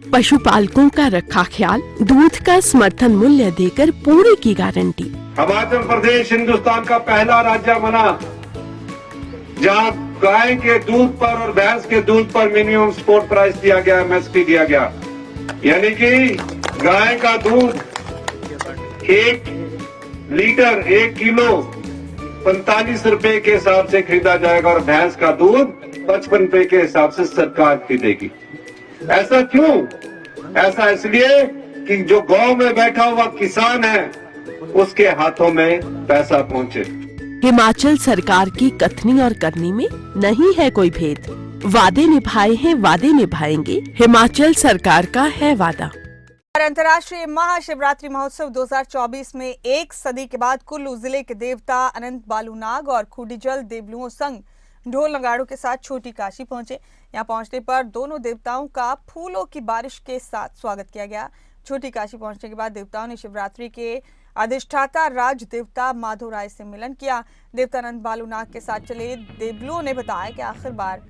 पशुपालकों का रखा ख्याल, दूध का समर्थन मूल्य देकर पूरे की गारंटी। हिमाचल प्रदेश हिंदुस्तान का पहला राज्य बना जहां गाय के दूध पर और भैंस के दूध पर मिनिमम सपोर्ट प्राइस दिया गया, एमएसपी दिया गया। यानी कि गाय का दूध 1 लीटर 1 किलो 45 रुपए के हिसाब से खरीदा जाएगा और भैंस का दूध 55 रुपए के हिसाब से सरकार खरीदेगी। ऐसा क्यों? ऐसा इसलिए कि जो गांव में बैठा हुआ किसान है उसके हाथों में पैसा पहुंचे। हिमाचल सरकार की कथनी और करनी में नहीं है कोई भेद। वादे निभाए हैं, वादे निभाएंगे, हिमाचल सरकार का है वादा। अंतर्राष्ट्रीय महाशिवरात्रि महोत्सव 2024 में एक सदी के बाद कुल्लू जिले के देवता अनंत बालूनाग और खूडीजल देवलुओं संग ढोल नगाड़ों के साथ छोटी काशी पहुंचे। यहां पहुंचने पर दोनों देवताओं का फूलों की बारिश के साथ स्वागत किया गया। छोटी काशी पहुंचने के बाद देवताओं ने शिवरात्रि के अधिष्ठाता राज देवता माधव राय से मिलन किया। देवता अनंत बालूनाग के साथ चले देवलुओं ने बताया कि आखिर बार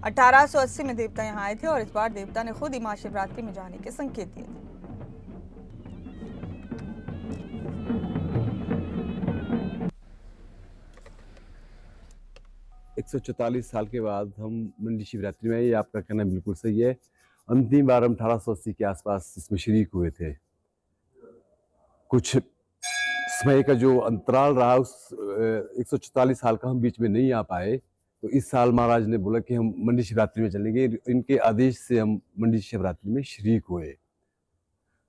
1880 में देवता यहाँ आए थे और इस बार देवता ने खुद ही महाशिवरात्रि में जाने के संकेत दिए थे। 144 साल के बाद हम मंडी शिवरात्रि में, ये आपका कहना बिल्कुल सही है। अंतिम बार हम 1880 के आसपास इसमें शरीक हुए थे। कुछ समय का जो अंतराल रहा, उस 144 साल का हम बीच में नहीं आ पाए, तो इस साल महाराज ने बोला कि हम मंडी शिवरात्रि में चलेंगे। इनके आदेश से हम मंडी शिवरात्रि में शरीक हुए।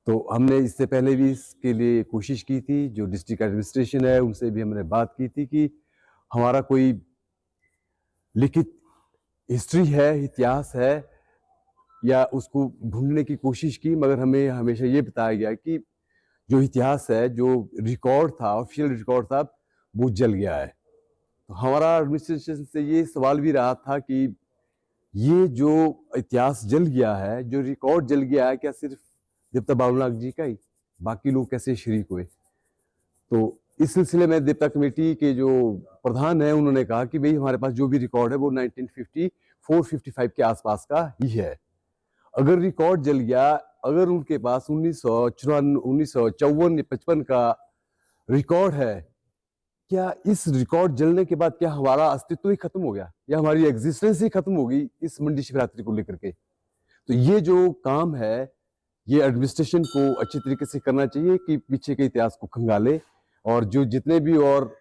तो हमने इससे पहले भी इसके लिए कोशिश की थी। जो डिस्ट्रिक्ट एडमिनिस्ट्रेशन है उनसे भी हमने बात की थी कि हमारा कोई लिखित हिस्ट्री है, इतिहास है, या उसको ढूंढने की कोशिश की, मगर हमें हमेशा ये बताया गया कि जो इतिहास है, जो रिकॉर्ड था, ऑफिशियल रिकॉर्ड था, वो जल गया है। तो हमारा एडमिनिस्ट्रेशन से ये सवाल भी रहा था कि ये जो इतिहास जल गया है, जो रिकॉर्ड जल गया है, क्या सिर्फ देवता बालूनाग जी का ही, बाकी लोग कैसे शरीक हुए? तो इस सिलसिले में देवता कमेटी के जो प्रधान है उन्होंने कहा कि भाई हमारे पास जो भी रिकॉर्ड है वो 1954-55 के आसपास का ही है। अगर रिकॉर्ड जल गया, अगर उनके पास 1954 या 55 का रिकॉर्ड है, क्या इस रिकॉर्ड जलने के बाद क्या हमारा अस्तित्व ही खत्म हो गया या हमारी एग्जिस्टेंस ही खत्म हो गई इस मंडी शिवरात्रि को लेकर के? तो ये जो काम है, ये एडमिनिस्ट्रेशन को अच्छी तरीके से करना चाहिए कि पीछे के इतिहास को खंगाले, और जो जितने भी और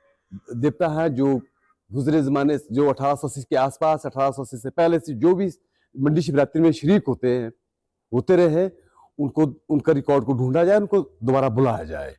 देवता हैं जो गुजरे जमाने, जो 1880 के आसपास, 1880 से पहले से जो भी मंडी शिवरात्रि में शरीक होते रहे, उनको उनका रिकॉर्ड को ढूंढा जाए, उनको दोबारा बुलाया जाए।